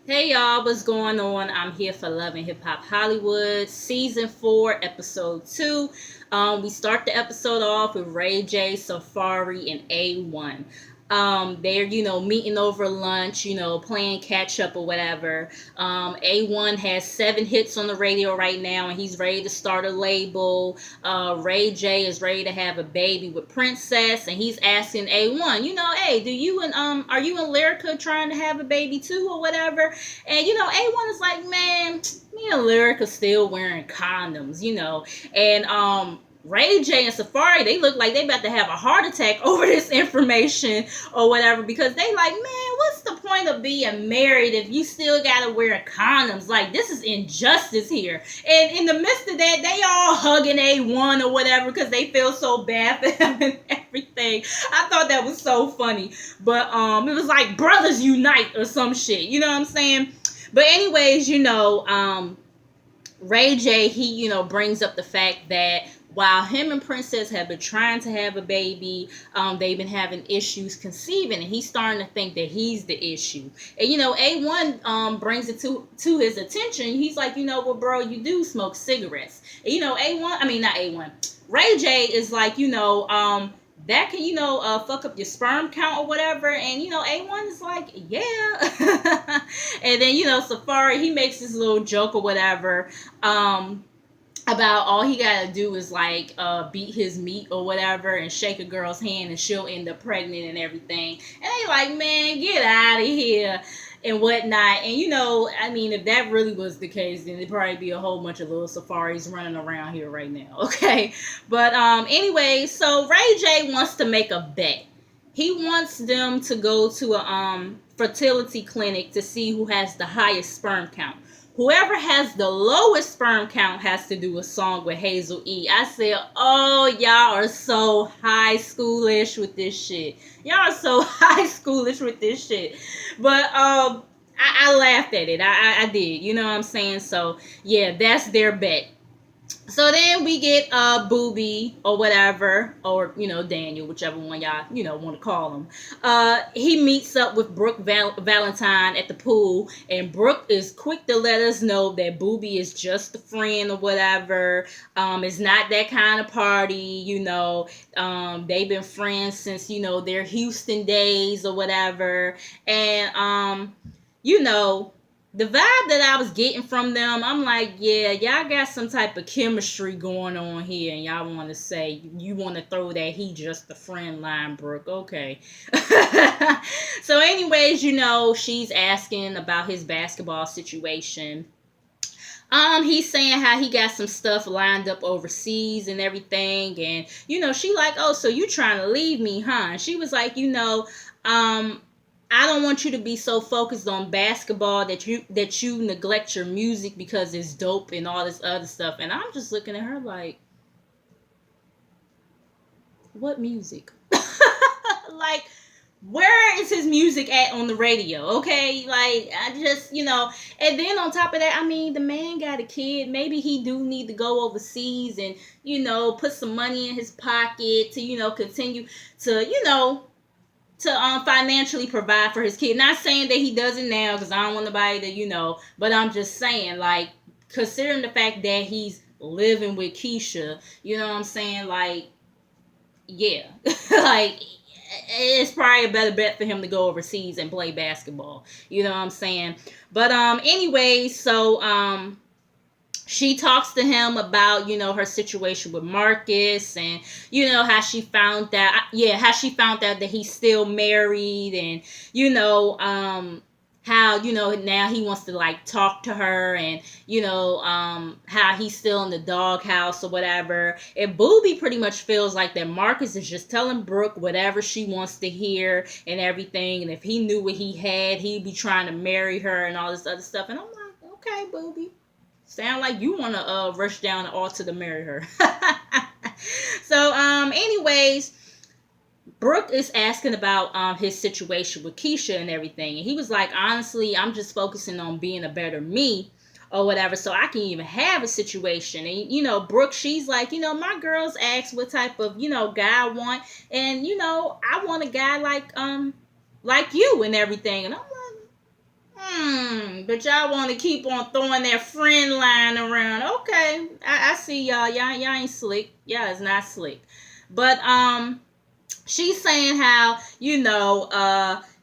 Hey y'all, what's going on? I'm here for Love and Hip Hop Hollywood, season 4, episode 2. We start the episode off with Ray J, Safari, and A1. They're meeting over lunch, playing catch up or whatever. A1 has 7 hits on the radio right now, and he's ready to start a label. Ray J is ready to have a baby with Princess, and he's asking A1, hey, do you and are you and Lyrica trying to have a baby too or whatever? And A1 is like, man, me and Lyrica still wearing condoms, and Ray J and Safari, they look like they about to have a heart attack over this information or whatever, because they like, man, what's the point of being married if you still gotta wear condoms? Like, this is injustice here. And in the midst of that, they all hugging A1 or whatever because they feel so bad for him and everything. I thought that was so funny. But it was like brothers unite or some shit. You know what I'm saying? But anyways, Ray J, he, brings up the fact that while him and Princess have been trying to have a baby, they've been having issues conceiving, and he's starting to think that he's the issue. And A1 brings it to his attention. He's like, well, bro, you do smoke cigarettes. And A1, I mean not A1. Ray J is like, that can fuck up your sperm count or whatever. And A1 is like, yeah. And then Safari, he makes this little joke or whatever, about all he gotta do is like beat his meat or whatever and shake a girl's hand and she'll end up pregnant and everything. And they like, man, get out of here and whatnot. And I mean, if that really was the case, then there'd probably be a whole bunch of little safaris running around here right now. Okay. But anyway, so Ray J wants to make a bet. He wants them to go to a fertility clinic to see who has the highest sperm count. Whoever has the lowest sperm count has to do a song with Hazel E. I said, oh, y'all are so high schoolish with this shit. Y'all are so high schoolish with this shit. But I laughed at it. I did. You know what I'm saying? So yeah, that's their bet. So then we get Booby or whatever, or Daniel, whichever one y'all want to call him. He meets up with Brooke Valentine at the pool, and Brooke is quick to let us know that Booby is just a friend or whatever. It's not that kind of party, they've been friends since their Houston days or whatever. And the vibe that I was getting from them, I'm like, yeah, y'all got some type of chemistry going on here, and y'all want to say, you want to throw that he just a friend line, Brooke. Okay. So anyways, she's asking about his basketball situation. He's saying how he got some stuff lined up overseas and everything, and she like, oh, so you trying to leave me, huh? And she was like, I don't want you to be so focused on basketball that you neglect your music because it's dope and all this other stuff. And I'm just looking at her like, what music? Like, where is his music at on the radio? Okay, like I just and then on top of that, I mean, the man got a kid. Maybe he do need to go overseas and put some money in his pocket to continue to to financially provide for his kid. Not saying that he doesn't now, because I don't want nobody to, but I'm just saying, like, considering the fact that he's living with Keisha, you know what I'm saying? Like, yeah. Like, it's probably a better bet for him to go overseas and play basketball. You know what I'm saying? But anyway, so she talks to him about her situation with Marcus, and how she found out that he's still married, and how now he wants to like talk to her, and how he's still in the doghouse or whatever. And Booby pretty much feels like that Marcus is just telling Brooke whatever she wants to hear and everything, and if he knew what he had, he'd be trying to marry her and all this other stuff. And I'm like, okay, Booby, sound like you want to rush down the altar to marry her. So anyways, Brooke is asking about his situation with Keisha and everything, and he was like, honestly, I'm just focusing on being a better me or whatever, so I can even have a situation. And Brooke, she's like, my girls ask what type of guy I want, and I want a guy like you and everything. And I'm like, But y'all want to keep on throwing that friend line around. Okay, I see y'all. Y'all ain't slick. Y'all is not slick. But she's saying how,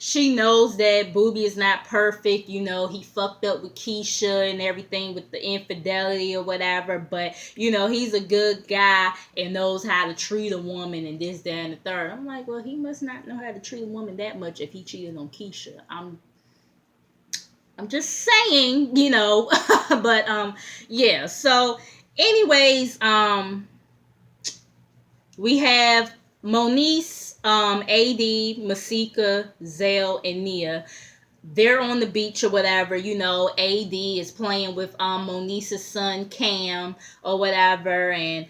she knows that Booby is not perfect. He fucked up with Keisha and everything with the infidelity or whatever, but he's a good guy and knows how to treat a woman and this, that, and the third. I'm like, well, he must not know how to treat a woman that much if he cheated on Keisha. I'm just saying, but yeah. So anyways, we have Moniece, AD, Masika, Zell, and Nia. They're on the beach or whatever. AD is playing with Moniece's son Cam or whatever, and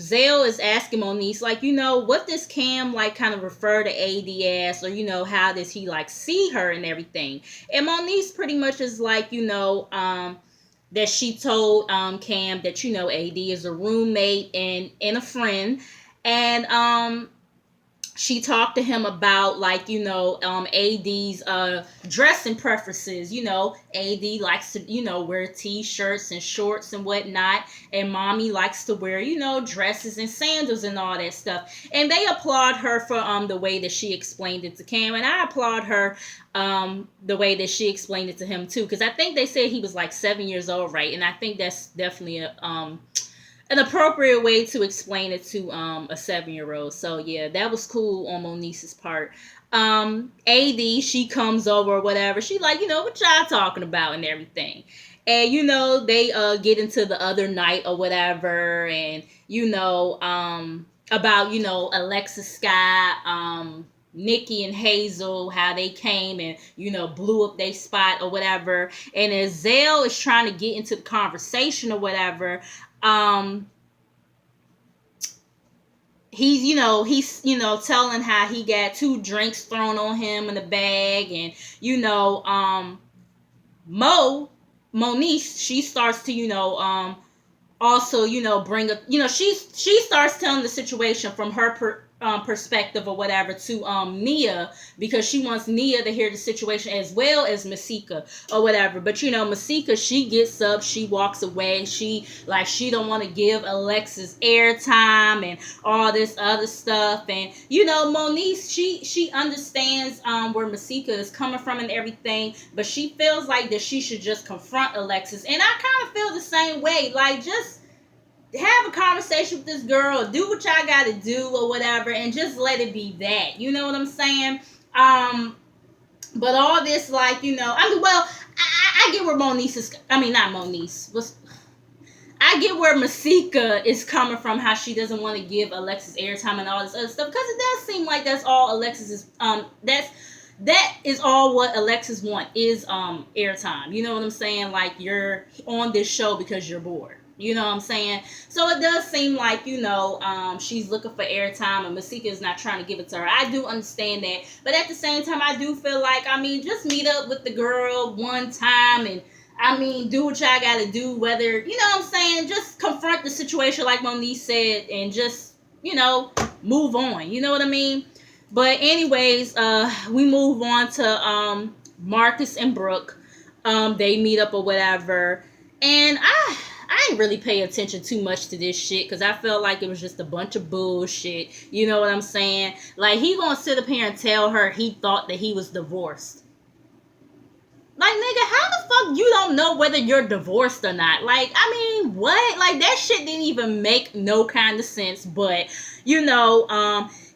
Zell is asking Moniece, like, what does Cam like kind of refer to AD as, or how does he like see her and everything? And Moniece pretty much is like, that she told Cam that AD is a roommate and a friend, and she talked to him about like AD's dressing preferences. AD likes to wear t-shirts and shorts and whatnot, and mommy likes to wear dresses and sandals and all that stuff. And they applaud her for the way that she explained it to Cam, and I applaud her the way that she explained it to him too, because I think they said he was like 7 years old, right? And I think that's definitely an appropriate way to explain it to a 7-year-old. So yeah, that was cool on Moniece's part. AD, she comes over or whatever. She like, what y'all talking about and everything. And they get into the other night or whatever, and about Alexis Sky, Nikki and Hazel, how they came and blew up their spot or whatever. And as Zell is trying to get into the conversation or whatever, he's telling how he got 2 drinks thrown on him in the bag, and Moniece, she starts to also bring up, she starts telling the situation from her perspective or whatever to Nia, because she wants Nia to hear the situation as well as Masika or whatever. But Masika, she gets up, she walks away, she don't want to give Alexis airtime and all this other stuff. And Moniece, she understands where Masika is coming from and everything, but she feels like that she should just confront Alexis. And I kind of feel the same way, like, just have a conversation with this girl, do what y'all gotta do or whatever, and just let it be that. You know what I'm saying? But all this, like, I get where Moniece is, not Moniece, I get where Masika is coming from, how she doesn't want to give Alexis airtime and all this other stuff, because it does seem like that's all Alexis is, that is all what Alexis want is airtime. You know what I'm saying? Like, you're on this show because you're bored. You know what I'm saying? So it does seem like, she's looking for airtime, and Masika is not trying to give it to her. I do understand that. But at the same time, I do feel like, just meet up with the girl one time and, do what y'all got to do, whether, you know what I'm saying, just confront the situation like Moniece said, and just, move on. You know what I mean? But anyways, we move on to Marcus and Brooke. They meet up or whatever. And I ain't really pay attention too much to this shit, because I felt like it was just a bunch of bullshit. You know what I'm saying? Like, he gonna sit up here and tell her he thought that he was divorced. Like, nigga, how the fuck you don't know whether you're divorced or not? Like, what? Like, that shit didn't even make no kind of sense. But,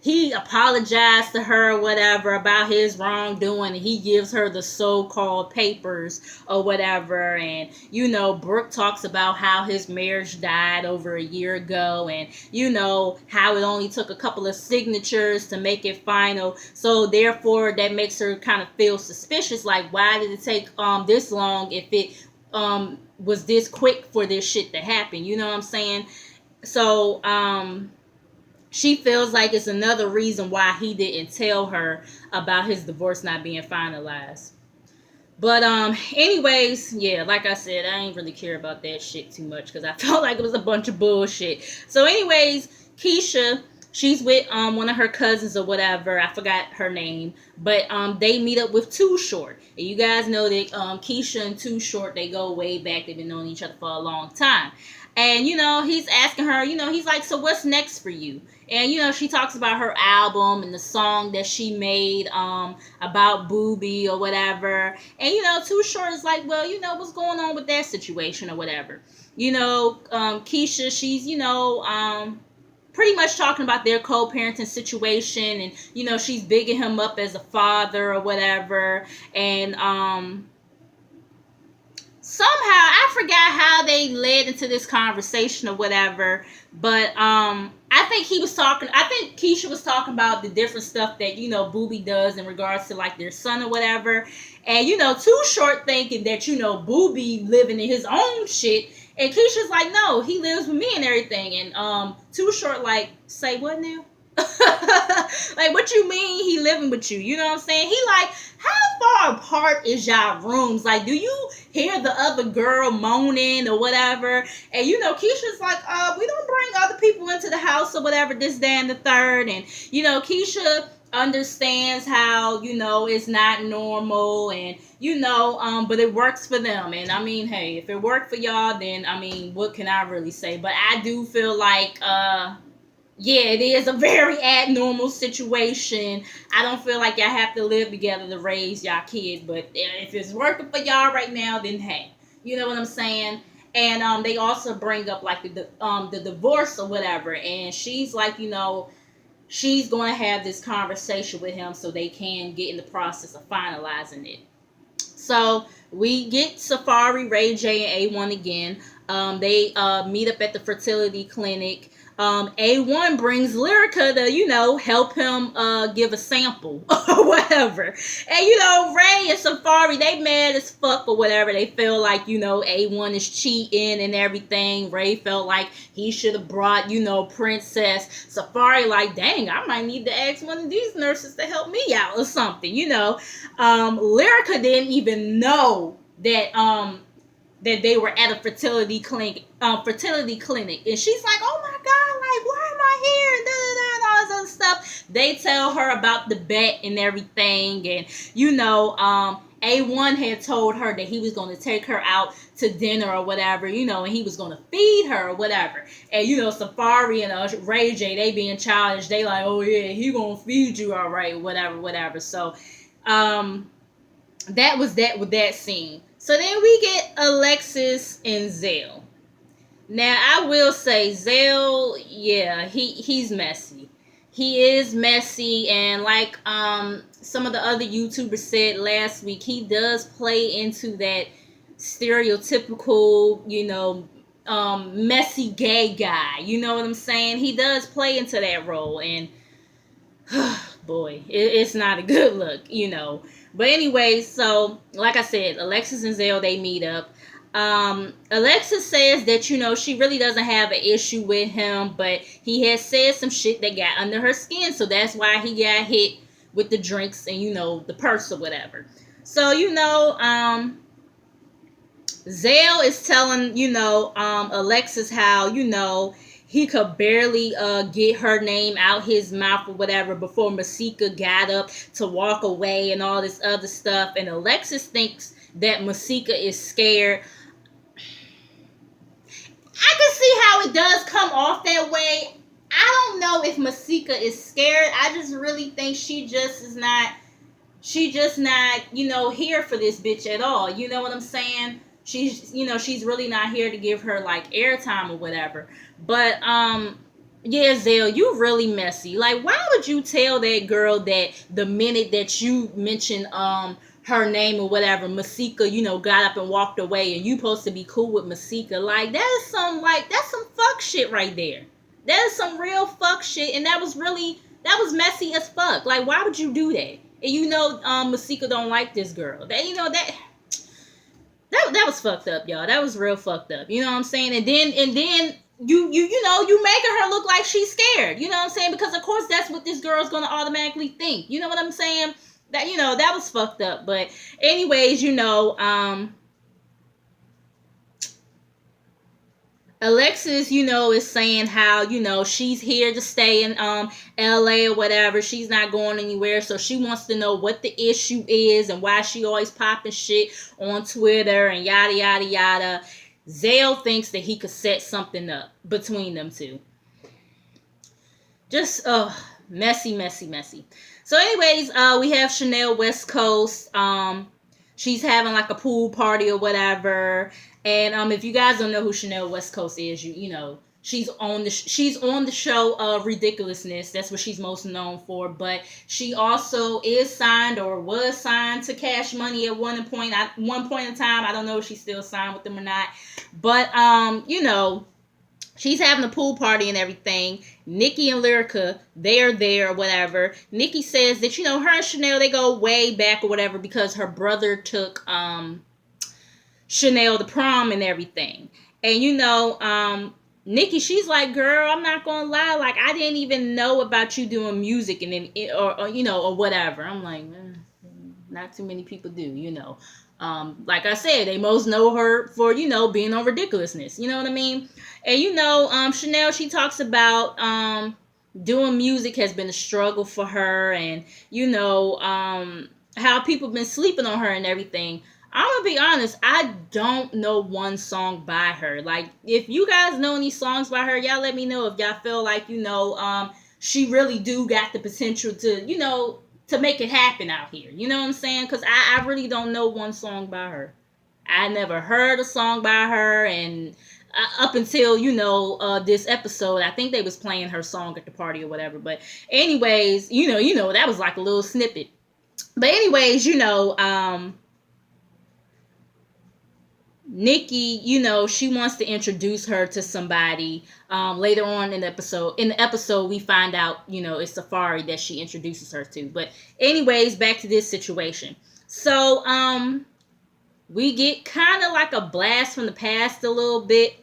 he apologized to her or whatever about his wrongdoing, and he gives her the so-called papers or whatever. And Brooke talks about how his marriage died over a year ago, and how it only took a couple of signatures to make it final. So therefore that makes her kind of feel suspicious, like, why did it take this long if it was this quick for this shit to happen? You know what I'm saying? So she feels like it's another reason why he didn't tell her about his divorce not being finalized. But anyways, yeah, like I said, I ain't really care about that shit too much, because I felt like it was a bunch of bullshit. So anyways, Keisha, She's with one of her cousins or whatever. I forgot her name, but they meet up with Too Short. And you guys know that Keisha and Too Short, they go way back. They've been knowing each other for a long time. And he's asking her, he's like, so what's next for you? And she talks about her album and the song that she made about Booby or whatever. And Too Short is like, well, what's going on with that situation or whatever. Keisha, she's pretty much talking about their co-parenting situation, and she's bigging him up as a father or whatever. And somehow I forgot how they led into this conversation or whatever, but I think Keisha was talking about the different stuff that Booby does in regards to like their son or whatever. And Too Short thinking that Booby living in his own shit. And Keisha's like, no, he lives with me and everything. And Too Short like, say what now? Like, what you mean he living with you? You know what I'm saying? He like, how far apart is y'all rooms? Like, do you hear the other girl moaning or whatever? And Keisha's like, we don't bring other people into the house or whatever, this, that, and the third. And Keisha understands how it's not normal, and but it works for them. And I mean, hey, if it worked for y'all, then I mean, what can I really say? But I do feel like yeah, it is a very abnormal situation. I don't feel like y'all have to live together to raise y'all kids, but if it's working for y'all right now, then hey, you know what I'm saying? And they also bring up like the divorce or whatever, and she's like, she's going to have this conversation with him so they can get in the process of finalizing it. So we get Safari, Ray J, and A1 again. They meet up at the fertility clinic. A1 brings Lyrica to, help him give a sample or whatever. And, Ray and Safari, they mad as fuck or whatever. They feel like, A1 is cheating and everything. Ray felt like he should have brought, Princess. Safari like, dang, I might need to ask one of these nurses to help me out or something, Lyrica didn't even know that they were at a fertility clinic, and she's like, oh my god, like, why am I here, and all this other stuff. They tell her about the bet and everything, and A1 had told her that he was going to take her out to dinner or whatever, and he was going to feed her or whatever. And Safari and Ray J, they being childish, they like, oh yeah, he gonna feed you, all right, whatever. So that was that with that scene. So then we get Alexis and Zell. Now, I will say, Zell, yeah, he's messy. He is messy, and like some of the other YouTubers said last week, he does play into that stereotypical, messy gay guy. You know what I'm saying? He does play into that role, and boy, it's not a good look, But anyway, so like I said, Alexis and Zell, they meet up. Alexis says that, she really doesn't have an issue with him, but he has said some shit that got under her skin, so that's why he got hit with the drinks and, the purse or whatever. So, Zell is telling, Alexis how, he could barely get her name out his mouth or whatever before Masika got up to walk away and all this other stuff. And Alexis thinks that Masika is scared. I can see how it does come off that way. I don't know if Masika is scared. I just really think she just not, here for this bitch at all. You know what I'm saying? She's really not here to give her like airtime or whatever. But yeah, Zell, you really messy. Like, why would you tell that girl that the minute that you mentioned her name or whatever, Masika, got up and walked away, and you supposed to be cool with Masika? Like, that's some fuck shit right there. That is some real fuck shit, and that was messy as fuck. Like, why would you do that? And Masika don't like this girl. That was fucked up, y'all. That was real fucked up. You know what I'm saying? And then you making her look like she's scared. You know what I'm saying? Because of course that's what this girl's gonna automatically think. You know what I'm saying? That was fucked up. But anyways, Alexis, is saying how, she's here to stay in LA or whatever. She's not going anywhere. So she wants to know what the issue is and why she always popping shit on Twitter and yada yada yada. Zale thinks that he could set something up between them two. Just messy, messy, messy. So anyways, we have Chanel West Coast. She's having like a pool party or whatever. And if you guys don't know who Chanel West Coast is, you know she's on the show Ridiculousness. That's what she's most known for. But she also is signed or was signed to Cash Money at one point in time. I don't know if she's still signed with them or not. But she's having a pool party and everything. Nikki and Lyrica, they're there or whatever. Nikki says that, her and Chanel, they go way back or whatever because her brother took Chanel to prom and everything. And, Nikki, she's like, girl, I'm not going to lie. Like, I didn't even know about you doing music and then, or whatever. I'm like, not too many people do. Like I said, they most know her for, being on Ridiculousness. You know what I mean? And, Chanel, she talks about doing music has been a struggle for her and, how people been sleeping on her and everything. I'm going to be honest, I don't know one song by her. Like, if you guys know any songs by her, y'all let me know if y'all feel like, she really do got the potential to, to make it happen out here. You know what I'm saying? Because I really don't know one song by her. I never heard a song by her, and up until, this episode, I think they was playing her song at the party or whatever. But anyways, that was like a little snippet. But anyways, Nikki, she wants to introduce her to somebody. Later on in the episode, we find out, it's Safari that she introduces her to. But anyways, back to this situation. So, we get kind of like a blast from the past a little bit.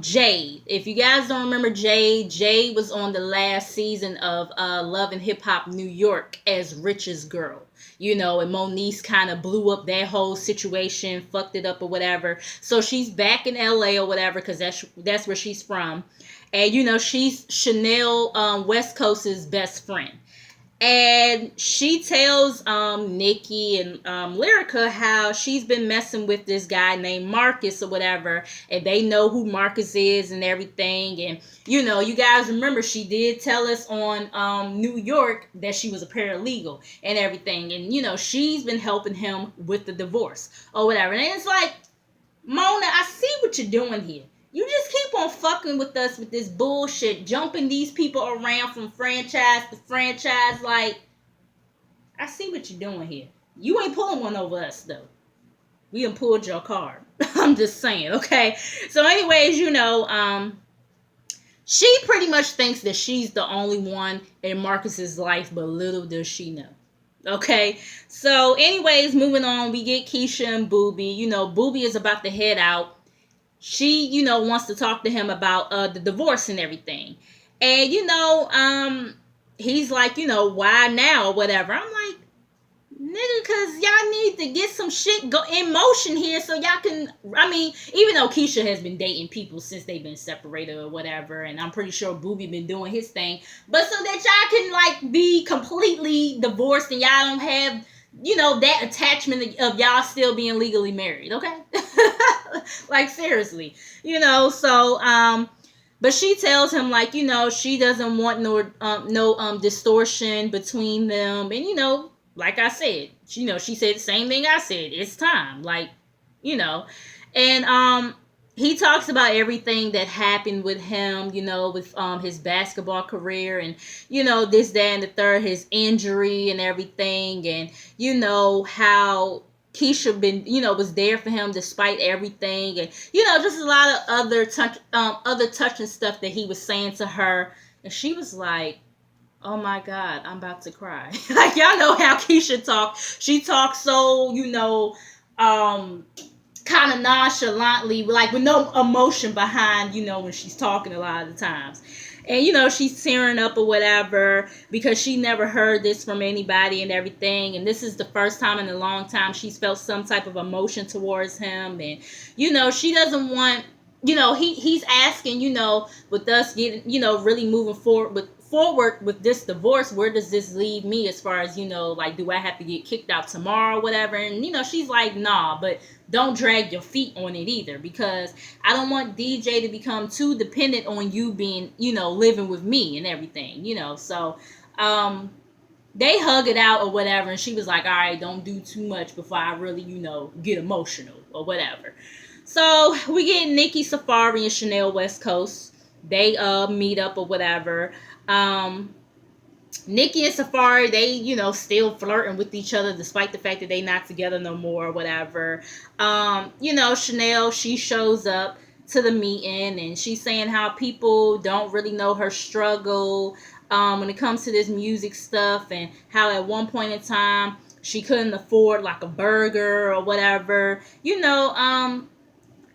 Jade. If you guys don't remember Jade was on the last season of Love and Hip Hop New York as Rich's girl. And Moniece kind of blew up that whole situation, fucked it up or whatever. So she's back in LA or whatever because that's where she's from. And, she's Chanel West Coast's best friend. And she tells Nikki and Lyrica how she's been messing with this guy named Marcus or whatever. And they know who Marcus is and everything. And, you guys remember she did tell us on New York that she was a paralegal and everything. And, she's been helping him with the divorce or whatever. And it's like, Mona, I see what you're doing here. You just keep on fucking with us with this bullshit, jumping these people around from franchise to franchise. Like, I see what you're doing here. You ain't pulling one over us, though. We done pulled your card. I'm just saying, okay? So anyways, she pretty much thinks that she's the only one in Marcus's life, but little does she know. Okay, so anyways, moving on, we get Keisha and Booby. Booby is about to head out. She, wants to talk to him about the divorce and everything. And, he's like, why now or whatever. I'm like, nigga, because y'all need to get some shit in motion here so y'all can, even though Keisha has been dating people since they've been separated or whatever, and I'm pretty sure Booby been doing his thing, but so that y'all can, like, be completely divorced and y'all don't have, that attachment of y'all still being legally married, okay? Like, seriously, so, but she tells him, like, she doesn't want no distortion between them, and, like I said, she said the same thing I said, it's time, like, and, he talks about everything that happened with him, with his basketball career and, this, that, and the third, his injury and everything. And, how Keisha was there for him despite everything. And, just a lot of other touching stuff that he was saying to her. And she was like, oh my God, I'm about to cry. Like, y'all know how Keisha talks. She talks so, kind of nonchalantly, like with no emotion behind, when she's talking a lot of the times. And, she's tearing up or whatever because she never heard this from anybody and everything. And this is the first time in a long time she's felt some type of emotion towards him. And, she doesn't want he's asking, with us getting, really moving forward with this divorce, where does this leave me as far as, like, do I have to get kicked out tomorrow or whatever? And she's like, nah, but don't drag your feet on it either, because I don't want DJ to become too dependent on you being, living with me and everything, so they hug it out or whatever, and she was like, all right, don't do too much before I really, get emotional or whatever. So we get Nikki Safari and Chanel West Coast. They meet up or whatever. Nikki and Safari, they, still flirting with each other despite the fact that they not together no more or whatever. Chanel, she shows up to the meeting and she's saying how people don't really know her struggle when it comes to this music stuff, and how at one point in time she couldn't afford like a burger or whatever.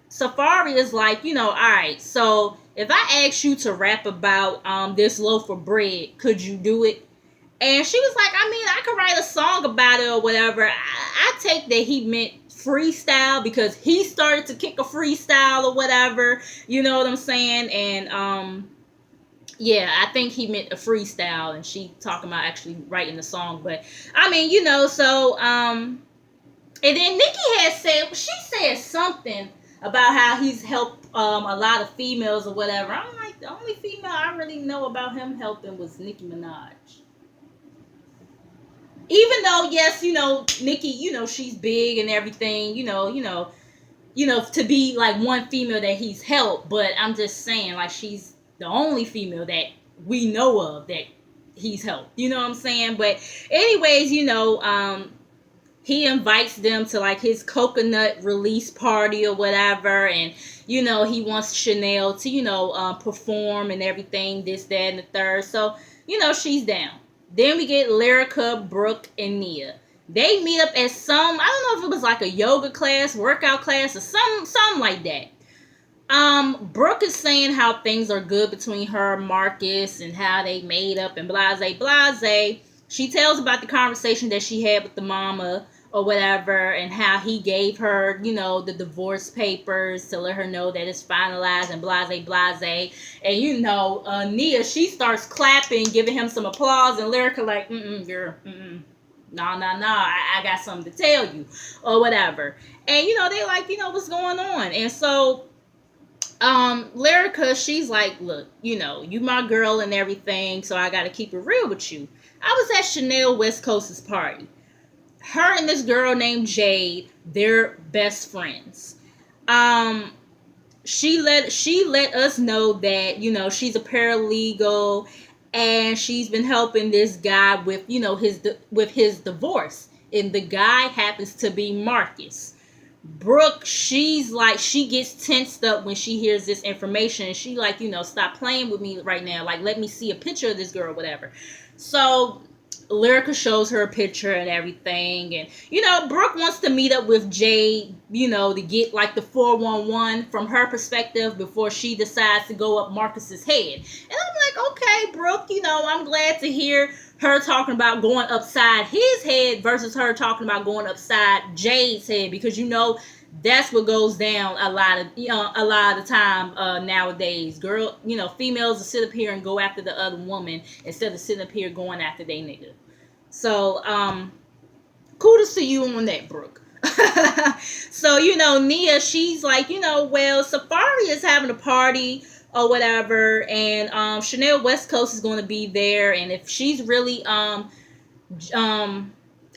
Safari is like, all right, so if I asked you to rap about this loaf of bread, could you do it? And she was like, I mean, I could write a song about it or whatever. I take that he meant freestyle, because he started to kick a freestyle or whatever. You know what I'm saying? And yeah, I think he meant a freestyle, and she talking about actually writing the song. But I mean, so and then Nikki she said something about how he's helped a lot of females or whatever. I'm like, the only female I really know about him helping was Nicki Minaj. Even though, yes, Nicki, she's big and everything, to be like one female that he's helped, but I'm just saying, like, she's the only female that we know of that he's helped. You know what I'm saying? But anyways, he invites them to like his coconut release party or whatever, and he wants Chanel to perform and everything, this, that, and the third. So she's down. Then we get Lyrica, Brooke, and Nia. They meet up at some, I don't know if it was like a yoga class, workout class, or something like that. Brooke is saying how things are good between her and Marcus and how they made up and blase. She tells about the conversation that she had with the mama or whatever, and how he gave her, the divorce papers to let her know that it's finalized and blase. And Nia, she starts clapping, giving him some applause, and Lyrica like, girl, nah, I got something to tell you or whatever. And they like, what's going on? And so Lyrica, she's like, look, you my girl and everything, so I gotta keep it real with you. I was at Chanel West Coast's party. Her and this girl named Jade, they're best friends. She let us know that she's a paralegal, and she's been helping this guy with his divorce, and the guy happens to be Marcus. Brooke, she's like, she gets tensed up when she hears this information, and she like, stop playing with me right now, like, let me see a picture of this girl, whatever. So Lyrica shows her a picture and everything, and Brooke wants to meet up with Jade, to get like the 411 from her perspective before she decides to go up Marcus's head. And I'm like, okay, Brooke, I'm glad to hear her talking about going upside his head versus her talking about going upside Jade's head, because that's what goes down a lot of the time nowadays. Females will sit up here and go after the other woman instead of sitting up here going after they nigga. So kudos to you on that, Brooke. So Nia, she's like, well, Safari is having a party or whatever, and Chanel West Coast is going to be there, and if she's really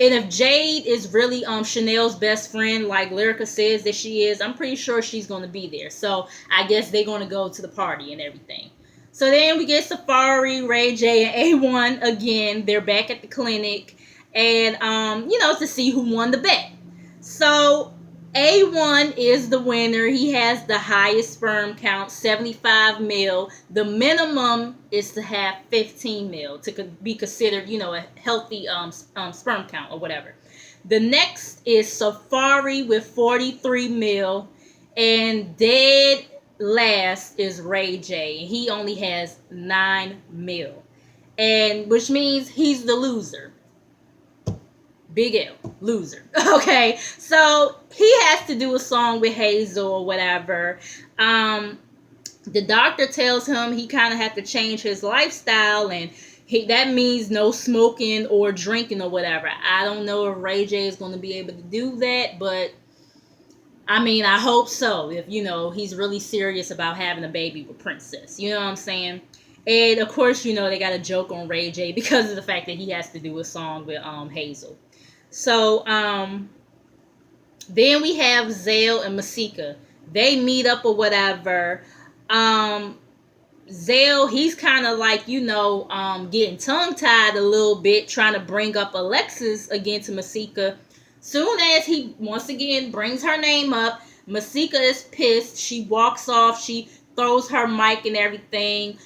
and if Jade is really Chanel's best friend, like Lyrica says that she is, I'm pretty sure she's going to be there. So I guess they're going to go to the party and everything. So then we get Safari, Ray J, and A1 again. They're back at the clinic, and to see who won the bet. So A1 is the winner. He has the highest sperm count, 75 mil. The minimum is to have 15 mil to be considered, a healthy sperm count or whatever. The next is Safari with 43 mil, and dead last is Ray J. He only has 9 mil, and which means he's the loser. Big L, loser. Okay, so he has to do a song with Hazel or whatever. The doctor tells him he kind of had to change his lifestyle, and that means no smoking or drinking or whatever. I don't know if Ray J is going to be able to do that, but I mean, I hope so. If he's really serious about having a baby with Princess, you know what I'm saying? And of course, they got a joke on Ray J because of the fact that he has to do a song with Hazel. So then we have Zale and Masika. They meet up or whatever. Zale, he's kind of like, getting tongue-tied a little bit, trying to bring up Alexis again to Masika. Soon as he, once again, brings her name up, Masika is pissed. She walks off. She throws her mic and everything.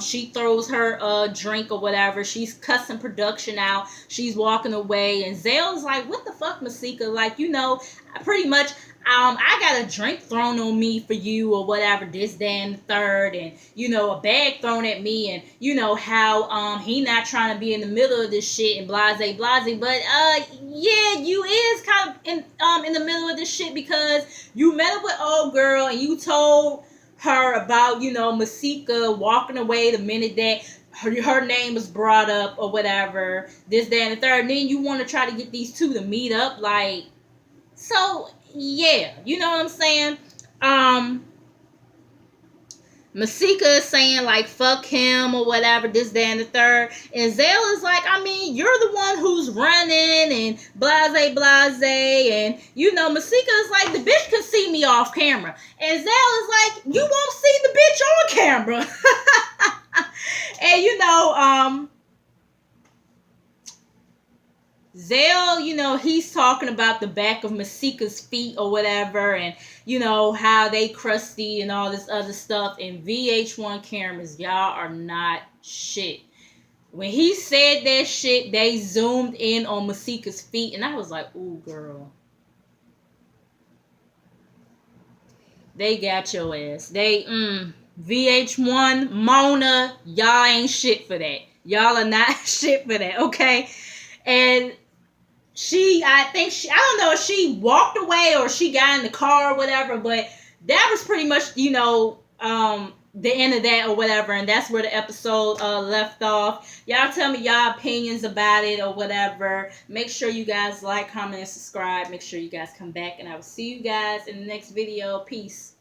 She throws her drink or whatever. She's cussing production out. She's walking away. And Zale's like, what the fuck, Masika? Like, pretty much, I got a drink thrown on me for you or whatever, this, that, and the third, and, a bag thrown at me, and, how, he not trying to be in the middle of this shit and blase, but, yeah, you is kind of in the middle of this shit because you met up with old girl and you told her about, Masika walking away the minute that her name was brought up or whatever, this, that, and the third, and then you want to try to get these two to meet up, like, so, yeah, you know what I'm saying? Masika is saying, like, fuck him or whatever, this, that, and the third. And Zale is like, I mean, you're the one who's running and blase. And, Masika is like, the bitch can see me off camera. And Zale is like, you won't see the bitch on camera. And, Zale, he's talking about the back of Masika's feet or whatever, and, how they crusty and all this other stuff. And VH1 cameras, y'all are not shit. When he said that shit, they zoomed in on Masika's feet, and I was like, ooh, girl. They got your ass. VH1, Mona, y'all ain't shit for that. Y'all are not shit for that, okay? And I don't know if she walked away or she got in the car or whatever, but that was pretty much, the end of that or whatever, and that's where the episode left off. Y'all tell me y'all opinions about it or whatever. Make sure you guys like, comment, and subscribe. Make sure you guys come back, and I will see you guys in the next video. Peace.